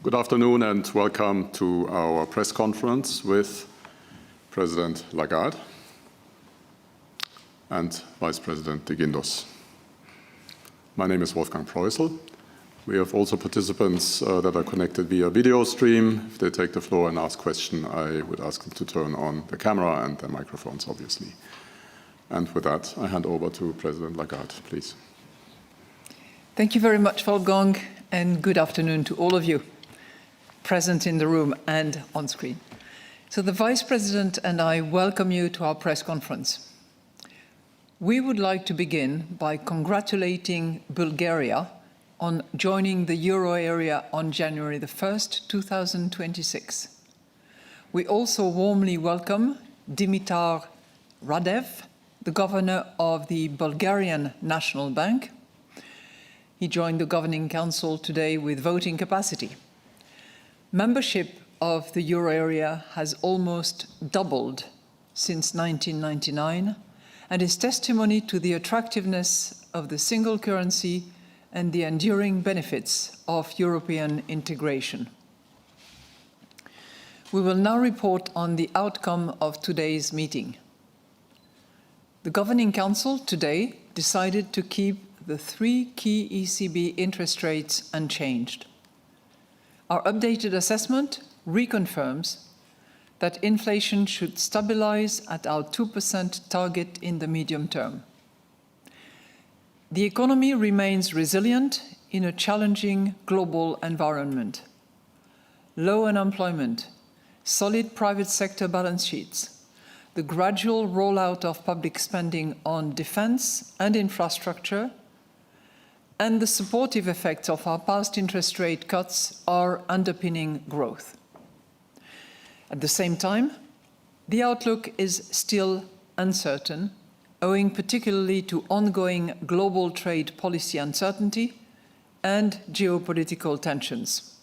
Good afternoon and welcome to our press conference with President Lagarde and Vice President de Guindos. My name is Wolfgang Preußel. We have also participants that are connected via video stream. If they take the floor and ask questions, I would ask them to turn on the camera and the microphones, obviously. And with that, I hand over to President Lagarde, please. Thank you very much, Wolfgang, and good afternoon to all of you present in the room and on screen. So the Vice President and I welcome you to our press conference. We would like to begin by congratulating Bulgaria on joining the euro area on January the 1st, 2026. We also warmly welcome Dimitar Radev, the governor of the Bulgarian National Bank. He joined the Governing Council today with voting capacity. Membership of the euro area has almost doubled since 1999 and is testimony to the attractiveness of the single currency and the enduring benefits of European integration. We will now report on the outcome of today's meeting. The Governing Council today decided to keep the three key ECB interest rates unchanged. Our updated assessment reconfirms that inflation should stabilize at our 2% target in the medium term. The economy remains resilient in a challenging global environment. Low unemployment, solid private sector balance sheets, the gradual rollout of public spending on defense and infrastructure, and the supportive effects of our past interest rate cuts are underpinning growth. At the same time, the outlook is still uncertain, owing particularly to ongoing global trade policy uncertainty and geopolitical tensions.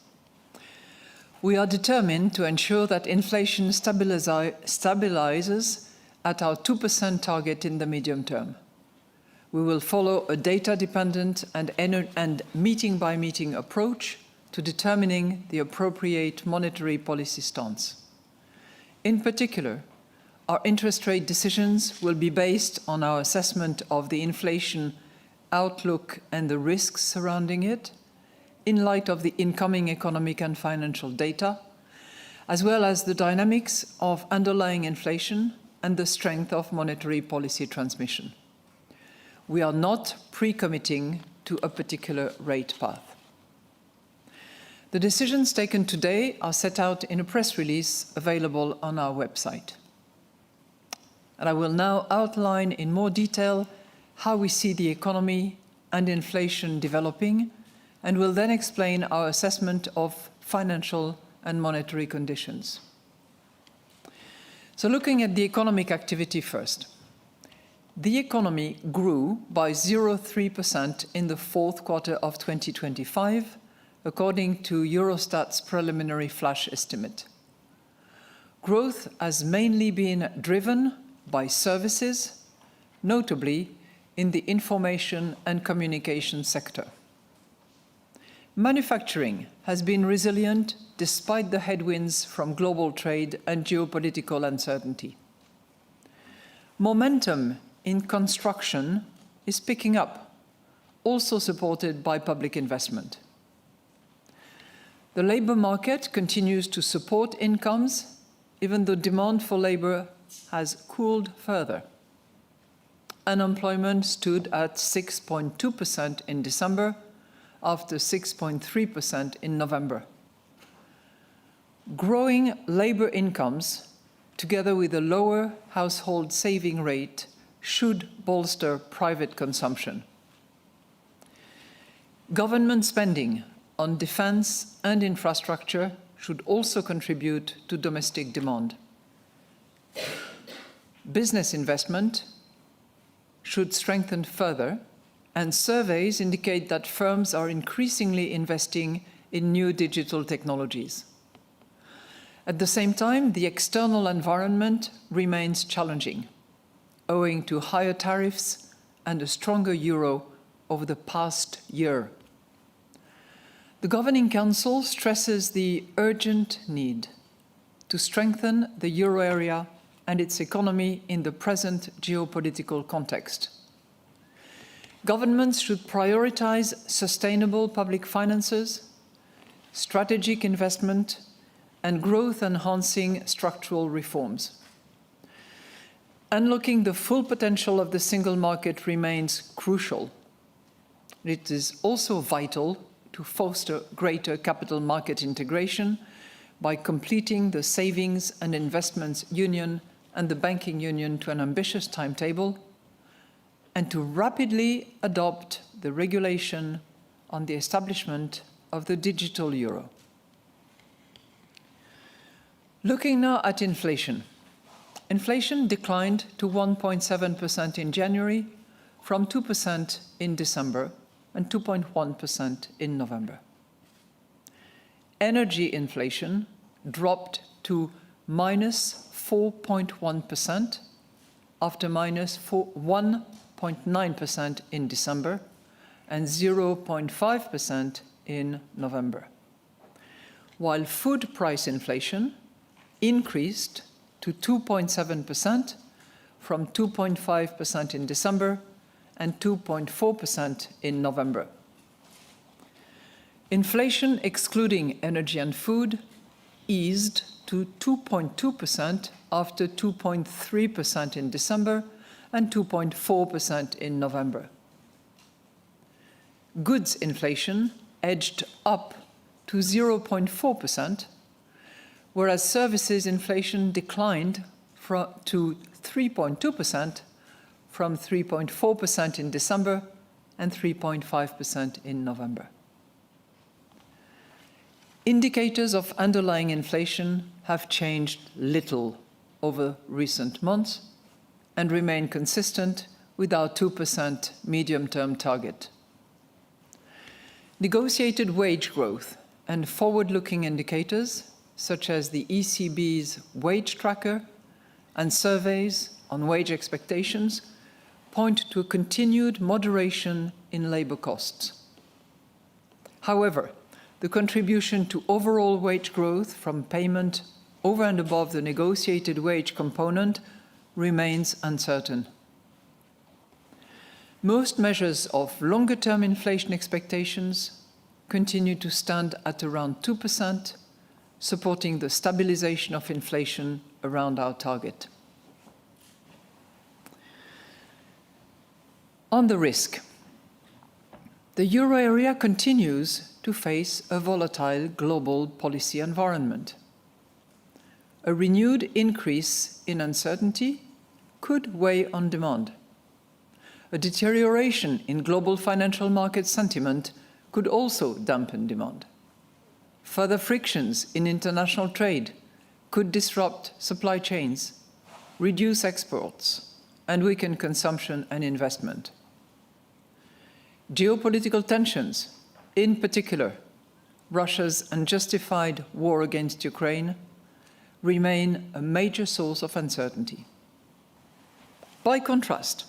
We are determined to ensure that inflation stabilizes at our 2% target in the medium term. We will follow a data-dependent and meeting-by-meeting approach to determining the appropriate monetary policy stance. In particular, our interest rate decisions will be based on our assessment of the inflation outlook and the risks surrounding it, in light of the incoming economic and financial data, as well as the dynamics of underlying inflation and the strength of monetary policy transmission. We are not pre-committing to a particular rate path. The decisions taken today are set out in a press release available on our website. And I will now outline in more detail how we see the economy and inflation developing, and will then explain our assessment of financial and monetary conditions. So looking at the economic activity first. The economy grew by 0.3% in the fourth quarter of 2025, according to Eurostat's preliminary flash estimate. Growth has mainly been driven by services, notably in the information and communication sector. Manufacturing has been resilient despite the headwinds from global trade and geopolitical uncertainty. Momentum in construction is picking up, also supported by public investment. The labor market continues to support incomes, even though demand for labor has cooled further. Unemployment stood at 6.2% in December, after 6.3% in November. Growing labor incomes, together with a lower household saving rate, should bolster private consumption. Government spending on defense and infrastructure should also contribute to domestic demand. Business investment should strengthen further, and surveys indicate that firms are increasingly investing in new digital technologies. At the same time, the external environment remains challenging, owing to higher tariffs and a stronger euro over the past year. The Governing Council stresses the urgent need to strengthen the euro area and its economy in the present geopolitical context. Governments should prioritize sustainable public finances, strategic investment, and growth-enhancing structural reforms. Unlocking the full potential of the single market remains crucial. It is also vital to foster greater capital market integration by completing the Savings and Investments Union and the Banking Union to an ambitious timetable, and to rapidly adopt the regulation on the establishment of the digital euro. Looking now at inflation. Inflation declined to 1.7% in January from 2% in December and 2.1% in November. Energy inflation dropped to minus 4.1% after minus 1.9% in December and 0.5% in November. While food price inflation increased to 2.7% from 2.5% in December and 2.4% in November. Inflation excluding energy and food eased to 2.2% after 2.3% in December and 2.4% in November. Goods inflation edged up to 0.4%, whereas services inflation declined to 3.2% from 3.4% in December and 3.5% in November. Indicators of underlying inflation have changed little over recent months and remain consistent with our 2% medium-term target. Negotiated wage growth and forward-looking indicators, such as the ECB's wage tracker and surveys on wage expectations, point to a continued moderation in labor costs. However, the contribution to overall wage growth from payment over and above the negotiated wage component remains uncertain. Most measures of longer-term inflation expectations continue to stand at around 2%, supporting the stabilization of inflation around our target. On the risk, the euro area continues to face a volatile global policy environment. A renewed increase in uncertainty could weigh on demand. A deterioration in global financial market sentiment could also dampen demand. Further frictions in international trade could disrupt supply chains, reduce exports, and weaken consumption and investment. Geopolitical tensions, in particular, Russia's unjustified war against Ukraine, remain a major source of uncertainty. By contrast,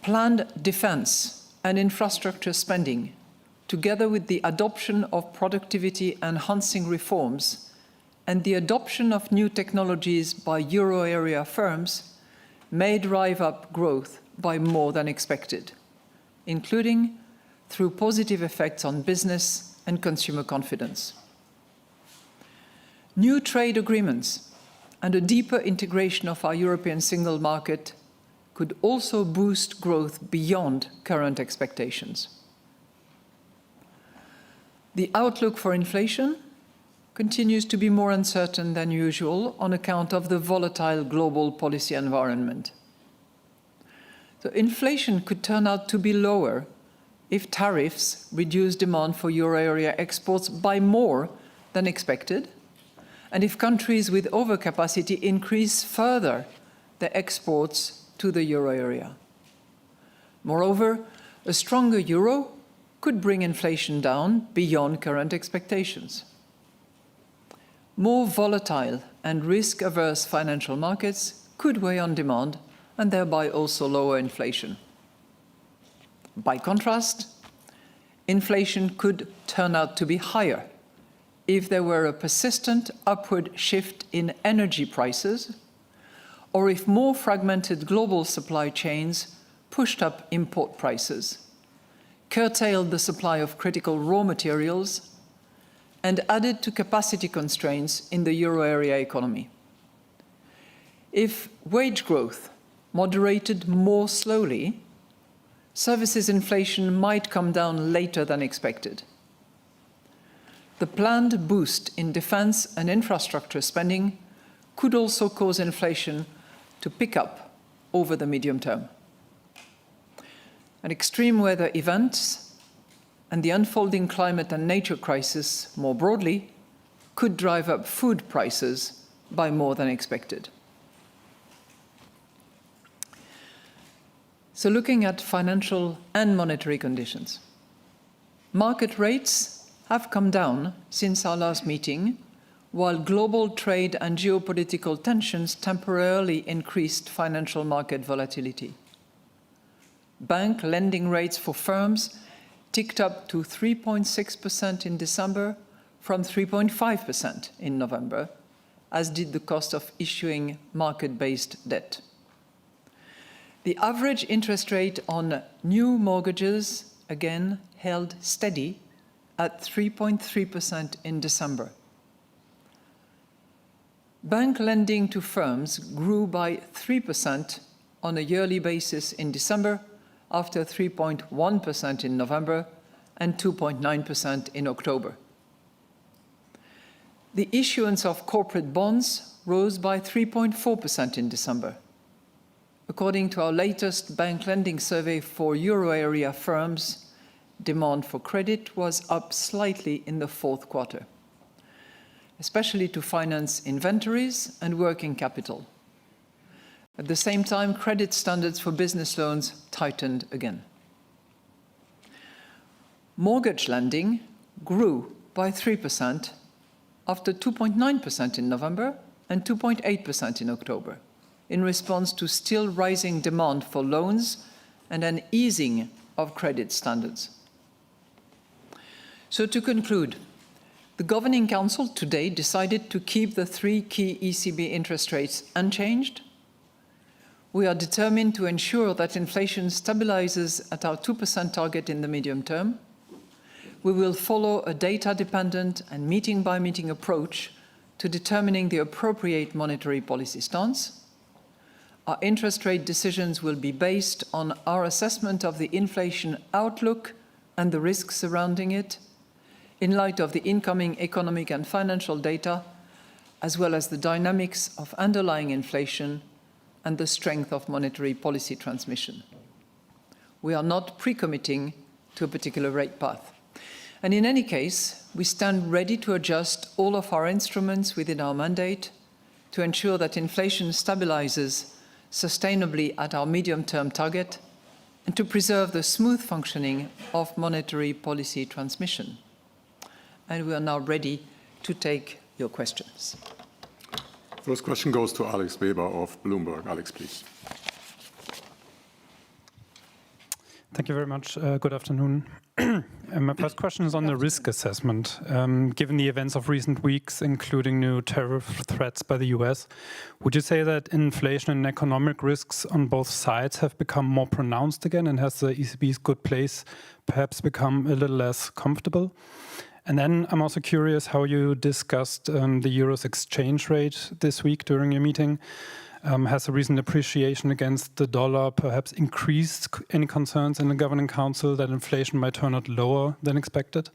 planned defense and infrastructure spending, together with the adoption of productivity-enhancing reforms and the adoption of new technologies by euro area firms, may drive up growth by more than expected, including through positive effects on business and consumer confidence. New trade agreements and a deeper integration of our European single market could also boost growth beyond current expectations. The outlook for inflation continues to be more uncertain than usual on account of the volatile global policy environment. So inflation could turn out to be lower if tariffs reduce demand for euro area exports by more than expected, and if countries with overcapacity increase further their exports to the euro area. Moreover, a stronger euro could bring inflation down beyond current expectations. More volatile and risk-averse financial markets could weigh on demand and thereby also lower inflation. By contrast, inflation could turn out to be higher if there were a persistent upward shift in energy prices, or if more fragmented global supply chains pushed up import prices, curtailed the supply of critical raw materials, and added to capacity constraints in the euro area economy. If wage growth moderated more slowly, services inflation might come down later than expected. The planned boost in defense and infrastructure spending could also cause inflation to pick up over the medium term. And extreme weather events and the unfolding climate and nature crisis more broadly could drive up food prices by more than expected. So looking at financial and monetary conditions, market rates have come down since our last meeting, while global trade and geopolitical tensions temporarily increased financial market volatility. Bank lending rates for firms ticked up to 3.6% in December from 3.5% in November, as did the cost of issuing market-based debt. The average interest rate on new mortgages, again, held steady at 3.3% in December. Bank lending to firms grew by 3% on a yearly basis in December, after 3.1% in November and 2.9% in October. The issuance of corporate bonds rose by 3.4% in December. According to our latest bank lending survey for euro area firms, demand for credit was up slightly in the fourth quarter, especially to finance inventories and working capital. At the same time, credit standards for business loans tightened again. Mortgage lending grew by 3% after 2.9% in November and 2.8% in October, in response to still rising demand for loans and an easing of credit standards. So to conclude, the Governing Council today decided to keep the three key ECB interest rates unchanged. We are determined to ensure that inflation stabilizes at our 2% target in the medium term. We will follow a data-dependent and meeting-by-meeting approach to determining the appropriate monetary policy stance. Our interest rate decisions will be based on our assessment of the inflation outlook and the risks surrounding it, in light of the incoming economic and financial data, as well as the dynamics of underlying inflation and the strength of monetary policy transmission. We are not pre-committing to a particular rate path. And in any case, we stand ready to adjust all of our instruments within our mandate to ensure that inflation stabilizes sustainably at our medium-term target and to preserve the smooth functioning of monetary policy transmission. And we are now ready to take your questions. First question goes to Alex Weber of Bloomberg. Alex, please. Thank you very much. Good afternoon. My first question is on the risk assessment. Given the events of recent weeks, including new tariff threats by the US, would you say that inflation and economic risks on both sides have become more pronounced again, and has the ECB's good place perhaps become a little less comfortable? And then I'm also curious how you discussed the euro's exchange rate this week during your meeting. Has the recent appreciation against the dollar perhaps increased any concerns in the Governing Council that inflation might turn out lower than expected?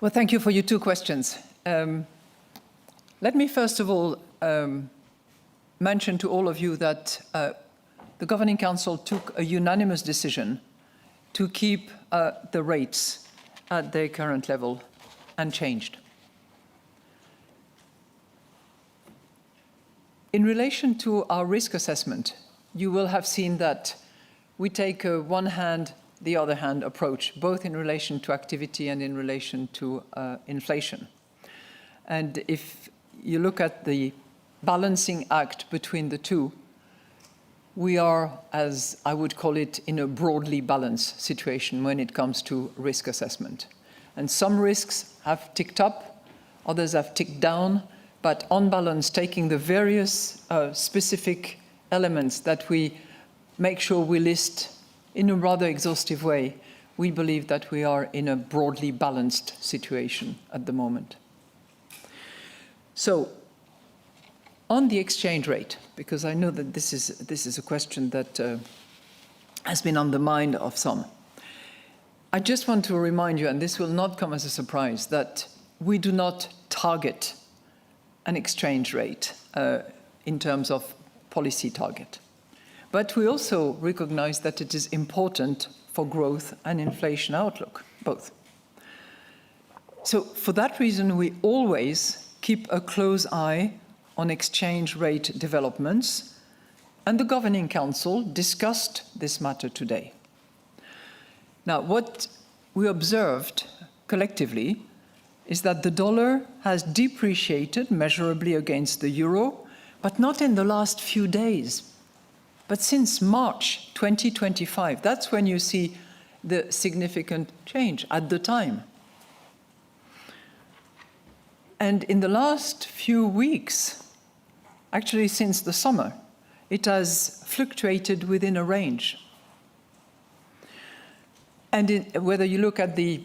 Well, thank you for your two questions. Let me first of all mention to all of you that the Governing Council took a unanimous decision to keep the rates at their current level unchanged. In relation to our risk assessment, you will have seen that we take a one hand, the other hand approach, both in relation to activity and in relation to inflation. And if you look at the balancing act between the two, we are, as I would call it, in a broadly balanced situation when it comes to risk assessment. And some risks have ticked up, others have ticked down, but on balance, taking the various specific elements that we make sure we list in a rather exhaustive way, we believe that we are in a broadly balanced situation at the moment. So, on the exchange rate, because I know that this is a question that has been on the mind of some, I just want to remind you, and this will not come as a surprise, that we do not target an exchange rate in terms of policy target. But we also recognize that it is important for growth and inflation outlook, both. So for that reason, we always keep a close eye on exchange rate developments, and the Governing Council discussed this matter today. Now, what we observed collectively is that the dollar has depreciated measurably against the euro, but not in the last few days, but since March 2025. That's when you see the significant change at the time. And in the last few weeks, actually since the summer, it has fluctuated within a range. And whether you look at the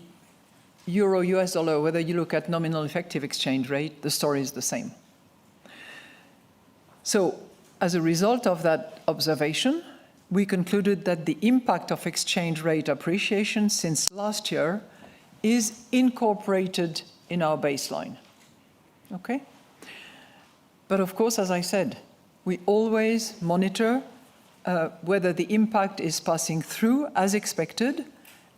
euro-US dollar, whether you look at nominal effective exchange rate, the story is the same. So, as a result of that observation, we concluded that the impact of exchange rate appreciation since last year is incorporated in our baseline. Okay? But of course, as I said, we always monitor whether the impact is passing through as expected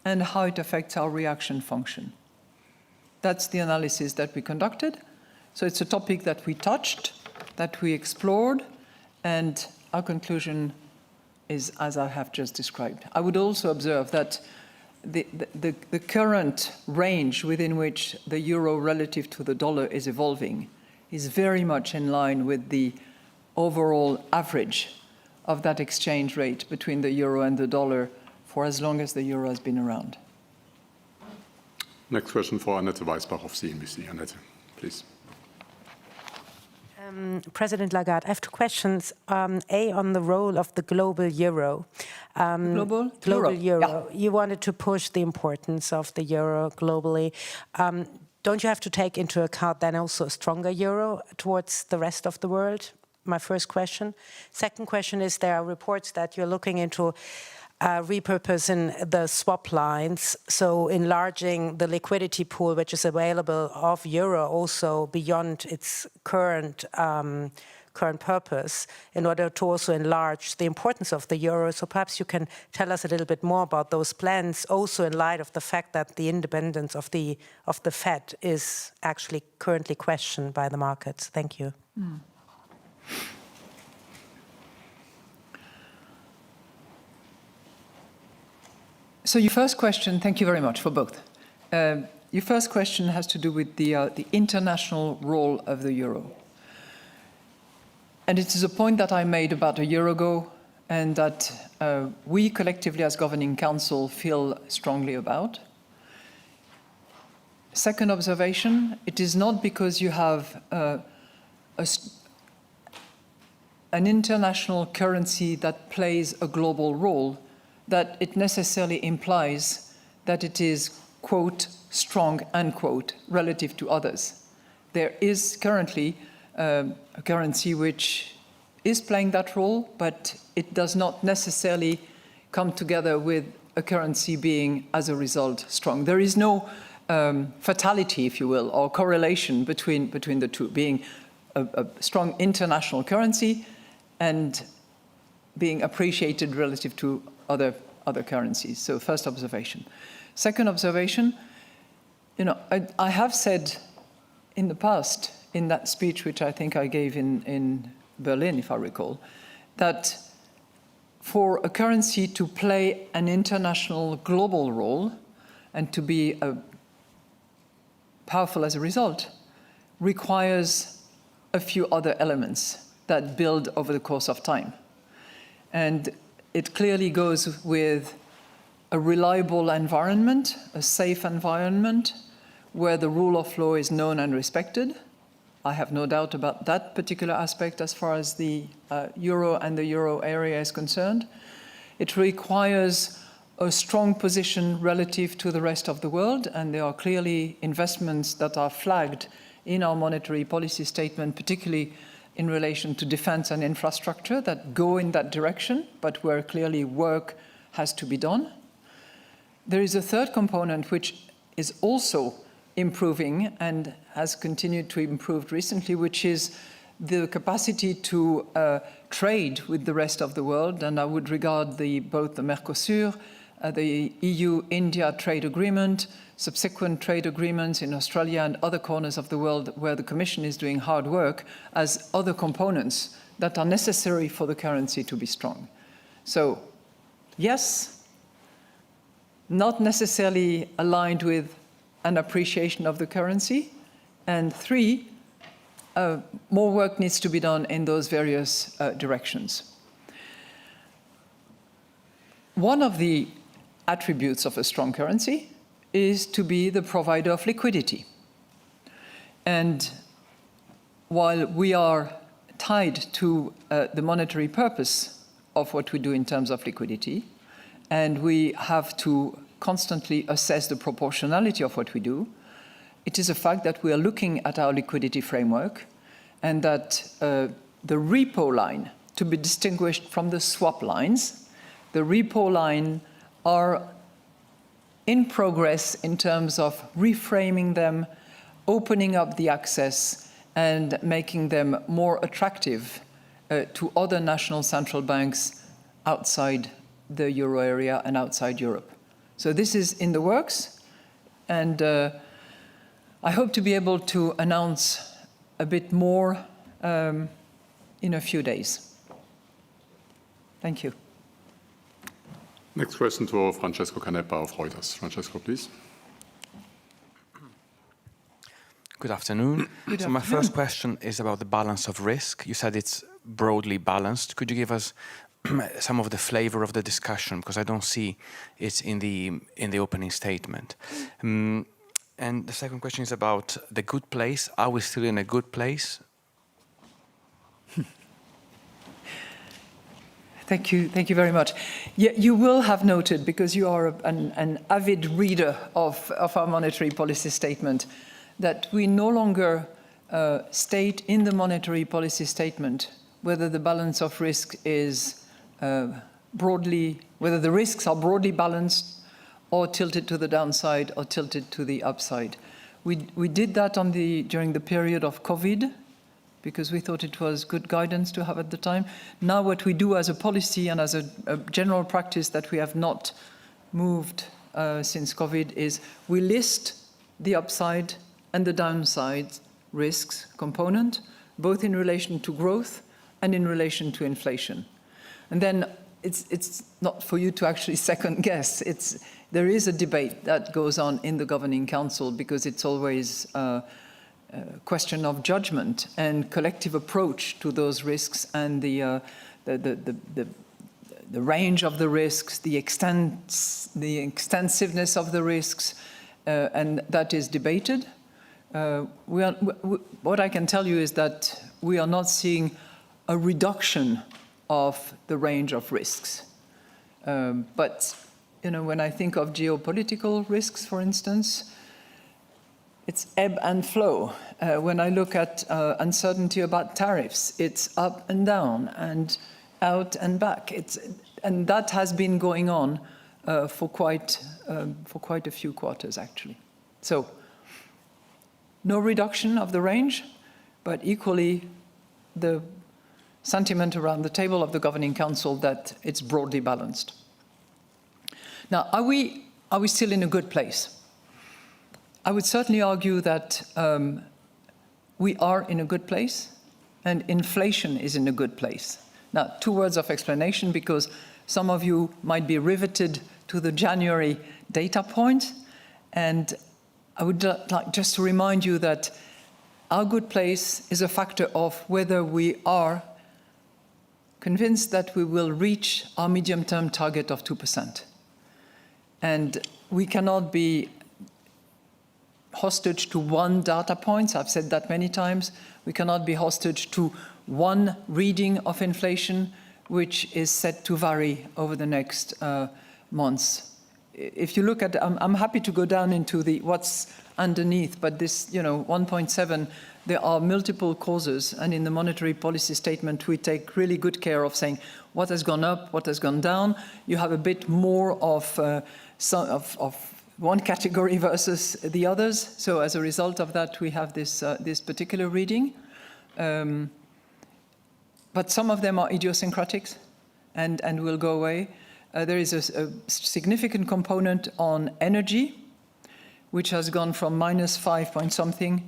and how it affects our reaction function. That's the analysis that we conducted. So it's a topic that we touched, that we explored, and our conclusion is as I have just described. I would also observe that the current range within which the euro relative to the dollar is evolving is very much in line with the overall average of that exchange rate between the euro and the dollar for as long as the euro has been around. Next question for Annette Weisbach of CNBC. Annette, please. President Lagarde, I have two questions. A, on the role of the global euro. Global euro. Yeah. You wanted to push the importance of the euro globally. Don't you have to take into account then also a stronger euro towards the rest of the world? My first question. Second question is, there are reports that you're looking into repurposing the swap lines, so enlarging the liquidity pool which is available of euro also beyond its current purpose, in order to also enlarge the importance of the euro. So perhaps you can tell us a little bit more about those plans, also in light of the fact that the independence of the Fed is actually currently questioned by the markets. Thank you. So your first question, thank you very much for both. Your first question has to do with the international role of the euro. And it is a point that I made about a year ago and that we collectively as Governing Council feel strongly about. Second observation, it is not because you have an international currency that plays a global role that it necessarily implies that it is, quote, strong, unquote, relative to others. There is currently a currency which is playing that role, but it does not necessarily come together with a currency being, as a result, strong. There is no fatality, if you will, or correlation between the two, being a strong international currency and being appreciated relative to other currencies. So first observation. Second observation, I have said in the past, in that speech which I think I gave in Berlin, if I recall, that for a currency to play an international global role and to be powerful as a result requires a few other elements that build over the course of time. And it clearly goes with a reliable environment, a safe environment, where the rule of law is known and respected. I have no doubt about that particular aspect as far as the euro and the euro area is concerned. It requires a strong position relative to the rest of the world, and there are clearly investments that are flagged in our monetary policy statement, particularly in relation to defense and infrastructure, that go in that direction, but where clearly work has to be done. There is a third component which is also improving and has continued to improve recently, which is the capacity to trade with the rest of the world. And I would regard both the Mercosur, the EU-India trade agreement, subsequent trade agreements in Australia and other corners of the world where the Commission is doing hard work, as other components that are necessary for the currency to be strong. So, yes, not necessarily aligned with an appreciation of the currency, and 3, more work needs to be done in those various directions. One of the attributes of a strong currency is to be the provider of liquidity. And while we are tied to the monetary purpose of what we do in terms of liquidity, and we have to constantly assess the proportionality of what we do, it is a fact that we are looking at our liquidity framework, and that the repo line, to be distinguished from the swap lines, the repo line are in progress in terms of reframing them, opening up the access, and making them more attractive to other national central banks outside the euro area and outside Europe. So this is in the works, and I hope to be able to announce a bit more in a few days. Thank you. Next question to Francesco Canepa of Reuters. Francesco, please. Good afternoon. So my first question is about the balance of risk. You said it's broadly balanced. Could you give us some of the flavor of the discussion? Because I don't see it in the opening statement. And the second question is about the good place. Are we still in a good place? Thank you very much. Yeah, you will have noted, because you are an avid reader of our monetary policy statement, that we no longer state in the monetary policy statement whether the balance of risk is whether the risks are broadly balanced or tilted to the downside or tilted to the upside. We did that during the period of COVID, because we thought it was good guidance to have at the time. Now what we do as a policy and as a general practice that we have not moved since COVID is we list the upside and the downside risks component, both in relation to growth and in relation to inflation. And then it's not for you to actually second guess. There is a debate that goes on in the Governing Council, because it's always question of judgment and collective approach to those risks, and the range of the risks, the extensiveness of the risks, and that is debated. What I can tell you is that we are not seeing a reduction of the range of risks. But when I think of geopolitical risks, for instance, it's ebb and flow. When I look at uncertainty about tariffs, it's up and down and out and back. And that has been going on for quite a few quarters, actually. So, no reduction of the range, but equally the sentiment around the table of the Governing Council that it's broadly balanced. Now, are we still in a good place? I would certainly argue that we are in a good place, and inflation is in a good place. Now, 2 words of explanation, because some of you might be riveted to the January data point, and I would like just to remind you that our good place is a factor of whether we are convinced that we will reach our medium-term target of 2%. And we cannot be hostage to one data point. I've said that many times. We cannot be hostage to one reading of inflation, which is set to vary over the next months. If you look at, I'm happy to go down into what's underneath, but this, 1.7, there are multiple causes, and in the monetary policy statement, we take really good care of saying what has gone up, what has gone down. You have a bit more of one category versus the others. So as a result of that, we have this particular reading. But some of them are idiosyncratic and will go away. There is a significant component on energy, which has gone from -5 point something,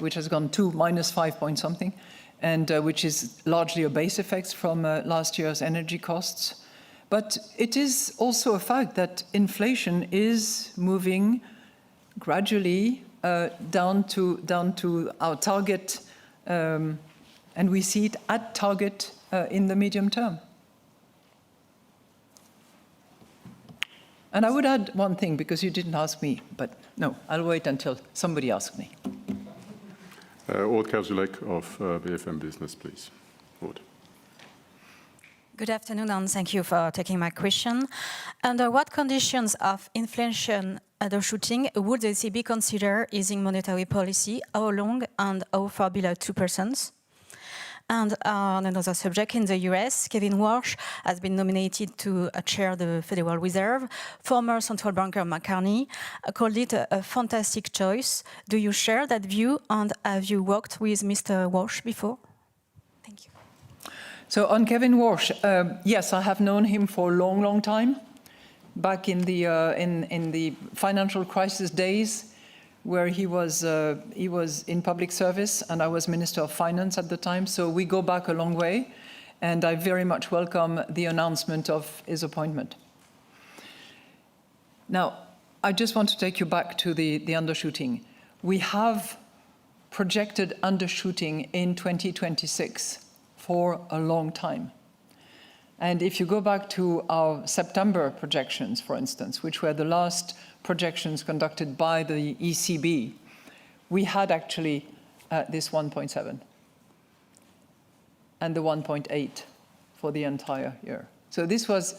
which has gone to -5 point something, and which is largely a base effect from last year's energy costs. But it is also a fact that inflation is moving gradually down to our target, and we see it at target in the medium term. And I would add one thing, because you didn't ask me, but no, I'll wait until somebody asks me. Aude Kersulek of BFM Business, please. Aude. Good afternoon, and thank you for taking my question. Under what conditions of inflation undershooting would the ECB consider easing monetary policy? How long and how far below 2%? And on another subject, in the US, Kevin Warsh has been nominated to chair the Federal Reserve. Former central banker McCartney called it a fantastic choice. Do you share that view, and have you worked with Mr. Warsh before? Thank you. So on Kevin Warsh, yes, I have known him for a long, long time. Back in the financial crisis days, where he was in public service, and I was Minister of Finance at the time. So we go back a long way, and I very much welcome the announcement of his appointment. Now, I just want to take you back to the undershooting. We have projected undershooting in 2026 for a long time. And if you go back to our September projections, for instance, which were the last projections conducted by the ECB, we had actually this 1.7 and the 1.8 for the entire year. So this was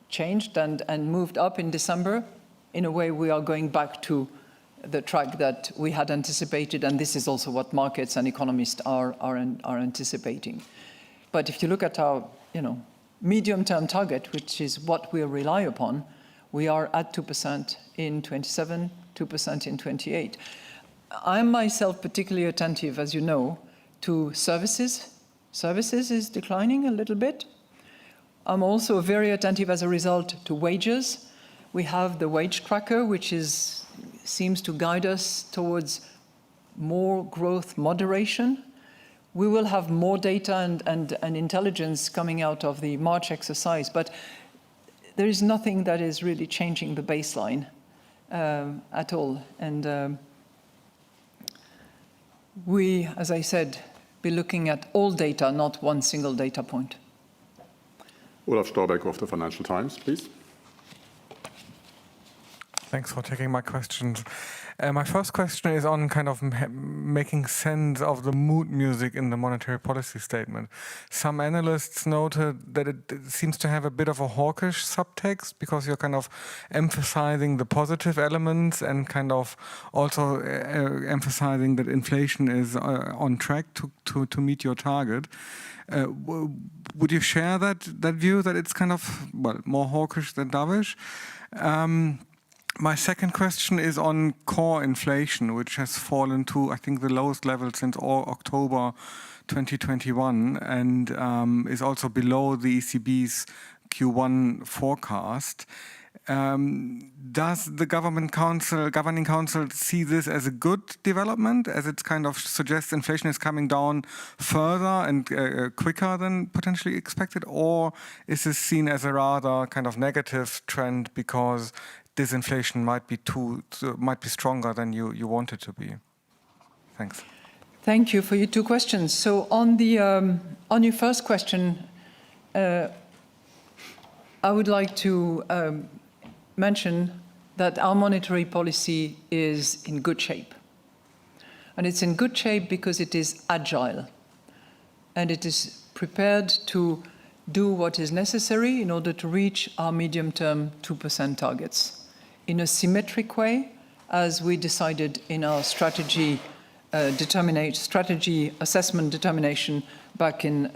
changed and moved up in December. In a way, we are going back to the track that we had anticipated, and this is also what markets and economists are anticipating. But if you look at our, medium-term target, which is what we rely upon, we are at 2% in 27, 2% in 28. I'm myself particularly attentive, as you know, to services. Services is declining a little bit. I'm also very attentive as a result to wages. We have the wage tracker, which seems to guide us towards more growth moderation. We will have more data and intelligence coming out of the March exercise, but there is nothing that is really changing the baseline at all. And we, as I said, be looking at all data, not one single data point. Olaf Storbeck of the Financial Times, please. Thanks for taking my questions. My first question is on kind of making sense of the mood music in the monetary policy statement. Some analysts noted that it seems to have a bit of a hawkish subtext, because you're kind of emphasizing the positive elements and kind of also emphasizing that inflation is on track to meet your target. Would you share that view, that it's kind of, more hawkish than dovish? My second question is on core inflation, which has fallen to, I think, the lowest level since October 2021, and is also below the ECB's Q1 forecast. Does the governing council see this as a good development, as it kind of suggests inflation is coming down further and quicker than potentially expected, or is this seen as a rather kind of negative trend because disinflation might be stronger than you want it to be? Thanks. Thank you for your two questions. So on your first question, I would like to mention that our monetary policy is in good shape. And it's in good shape because it is agile. And it is prepared to do what is necessary in order to reach our medium-term 2% targets in a symmetric way, as we decided in our strategy assessment determination back in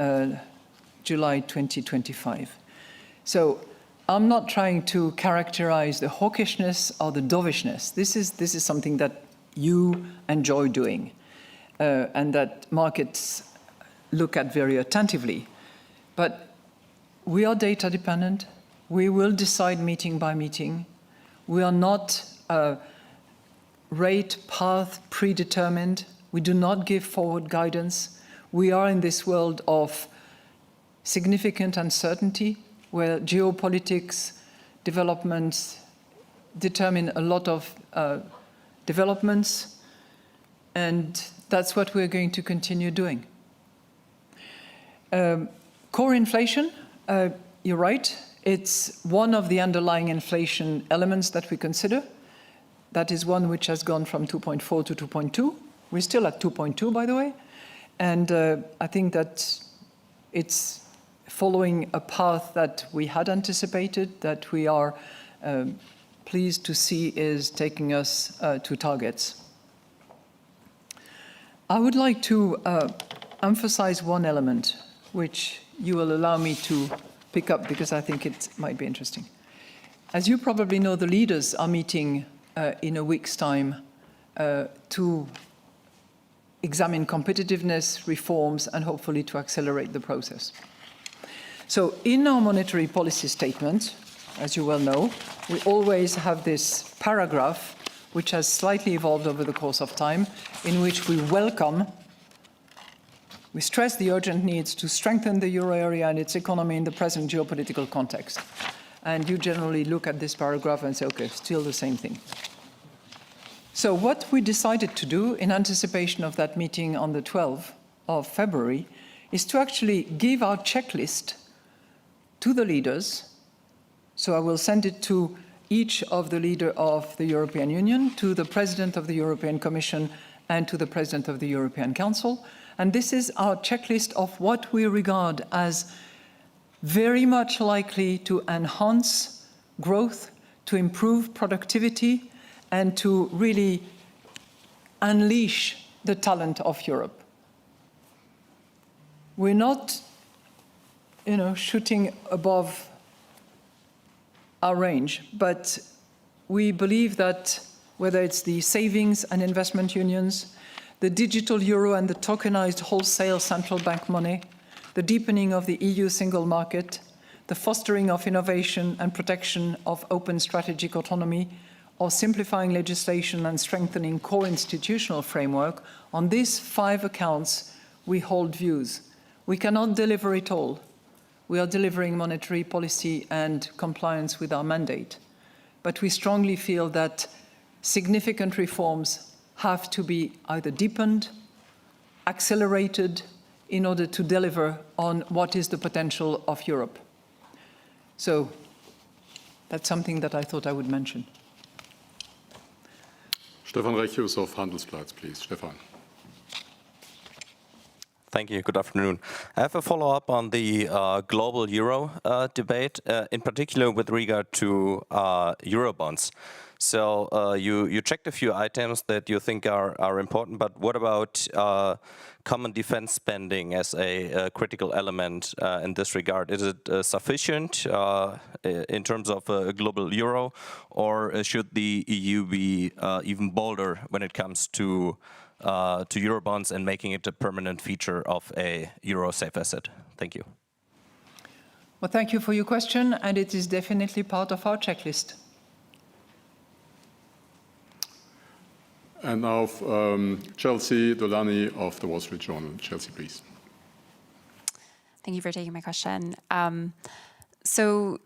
July 2025. So I'm not trying to characterize the hawkishness or the dovishness. This is something that you enjoy doing and that markets look at very attentively. But we are data dependent. We will decide meeting by meeting. We are not rate path predetermined. We do not give forward guidance. We are in this world of significant uncertainty where geopolitics developments determine a lot of developments, and that's what we're going to continue doing. Core inflation, you're right, it's one of the underlying inflation elements that we consider. That is one which has gone from 2.4 to 2.2. We're still at 2.2, by the way. And I think that it's following a path that we had anticipated, that we are pleased to see is taking us to targets. I would like to emphasize one element, which you will allow me to pick up because I think it might be interesting. As you probably know, the leaders are meeting in a week's time to examine competitiveness, reforms, and hopefully to accelerate the process. So in our monetary policy statement, as you well know, we always have this paragraph, which has slightly evolved over the course of time, in which we stress the urgent needs to strengthen the euro area and its economy in the present geopolitical context. And you generally look at this paragraph and say, okay, still the same thing. So what we decided to do in anticipation of that meeting on the 12th of February is to actually give our checklist to the leaders. So I will send it to each of the leader of the European Union, to the President of the European Commission, and to the President of the European Council. And this is our checklist of what we regard as very much likely to enhance growth, to improve productivity, and to really unleash the talent of Europe. We're not, shooting above our range, but we believe that whether it's the savings and investment unions, the digital euro and the tokenized wholesale central bank money, the deepening of the EU single market, the fostering of innovation and protection of open strategic autonomy, or simplifying legislation and strengthening core institutional framework, on these 5 accounts, we hold views. We cannot deliver it all. We are delivering monetary policy and compliance with our mandate. But we strongly feel that significant reforms have to be either deepened, accelerated, in order to deliver on what is the potential of Europe. So that's something that I thought I would mention. Stefan Reccius of Handelsblatt, please. Stefan. Thank you. Good afternoon. I have a follow-up on the global euro debate, in particular with regard to Eurobonds. So you checked a few items that you think are important, but what about common defense spending as a critical element in this regard? Is it sufficient in terms of a global euro, or should the EU be even bolder when it comes to Eurobonds and making it a permanent feature of a euro safe asset? Thank you. Well, thank you for your question, and it is definitely part of our checklist. And now Chelsea Dolani of the Wall Street Journal. Chelsea, please. Thank you for taking my question. So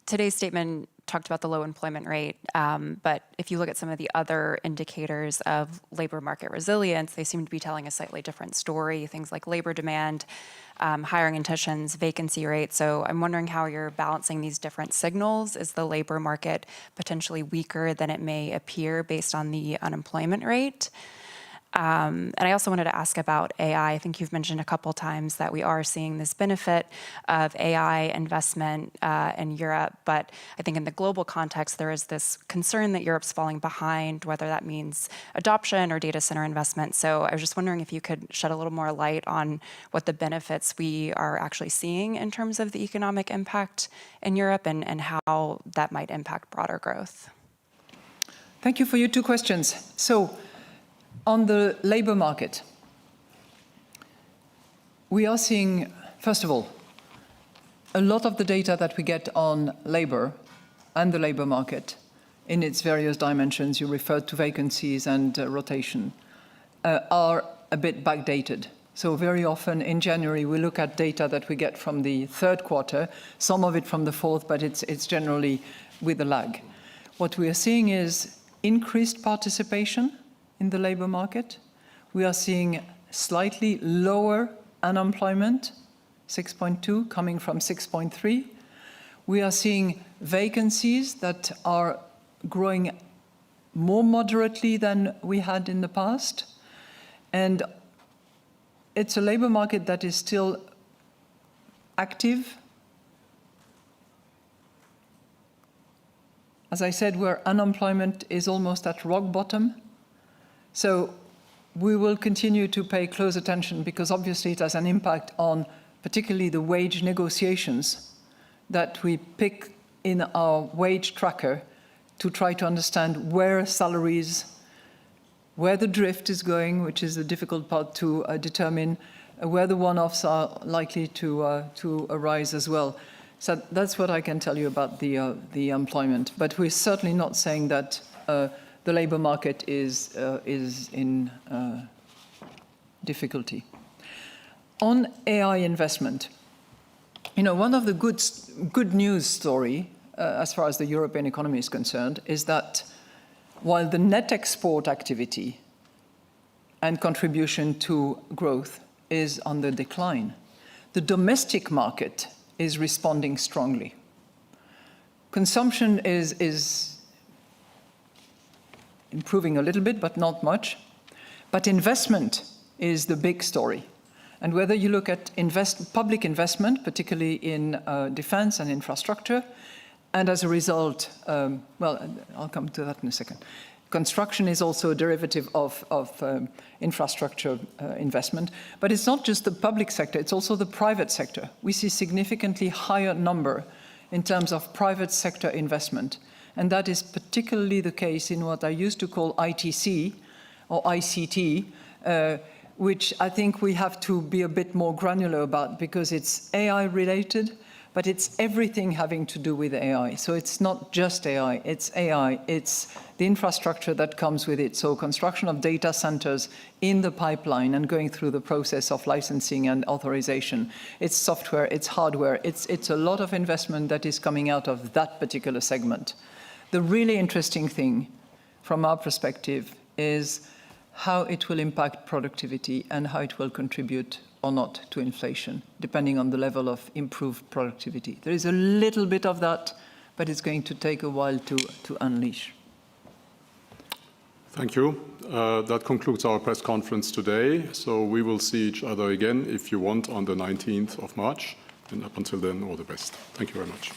today's statement talked about the low employment rate, but if you look at some of the other indicators of labor market resilience, they seem to be telling a slightly different story. Things like labor demand, hiring intentions, vacancy rates. So I'm wondering how you're balancing these different signals. Is the labor market potentially weaker than it may appear based on the unemployment rate? And I also wanted to ask about AI. I think you've mentioned a couple times that we are seeing this benefit of AI investment in Europe, but I think in the global context, there is this concern that Europe's falling behind, whether that means adoption or data center investment. So I was just wondering if you could shed a little more light on what the benefits we are actually seeing in terms of the economic impact in Europe and how that might impact broader growth. Thank you for your two questions. So, on the labor market, we are seeing, first of all, a lot of the data that we get on labor and the labor market in its various dimensions, you referred to vacancies and rotation, are a bit backdated. So very often in January, we look at data that we get from the third quarter, some of it from the fourth, but it's generally with a lag. What we are seeing is increased participation in the labor market. We are seeing slightly lower unemployment, 6.2 coming from 6.3. We are seeing vacancies that are growing more moderately than we had in the past. And it's a labor market that is still active. As I said, where unemployment is almost at rock bottom. So we will continue to pay close attention because obviously it has an impact on particularly the wage negotiations that we pick in our wage tracker to try to understand where salaries, where the drift is going, which is the difficult part to determine, where the one-offs are likely to arise as well. So that's what I can tell you about the employment. But we're certainly not saying that the labor market is in difficulty. On AI investment, you know, one of the good news story as far as the European economy is concerned is that while the net export activity and contribution to growth is on the decline, the domestic market is responding strongly. Consumption is improving a little bit, but not much. But investment is the big story. And whether you look at public investment, particularly in defense and infrastructure, and as a result, well, I'll come to that in a second. Construction is also a derivative of infrastructure investment. But it's not just the public sector, it's also the private sector. We see significantly higher number in terms of private sector investment. And that is particularly the case in what I used to call ITC, or ICT, which I think we have to be a bit more granular about because it's AI-related, but it's everything having to do with AI. So it's not just AI, it's the infrastructure that comes with it. So construction of data centers in the pipeline and going through the process of licensing and authorization. It's software, it's hardware, it's a lot of investment that is coming out of that particular segment. The really interesting thing from our perspective is how it will impact productivity and how it will contribute or not to inflation, depending on the level of improved productivity. There is a little bit of that, but it's going to take a while to unleash. Thank you. That concludes our press conference today. So we will see each other again, if you want, on the 19th of March. And up until then, all the best. Thank you very much.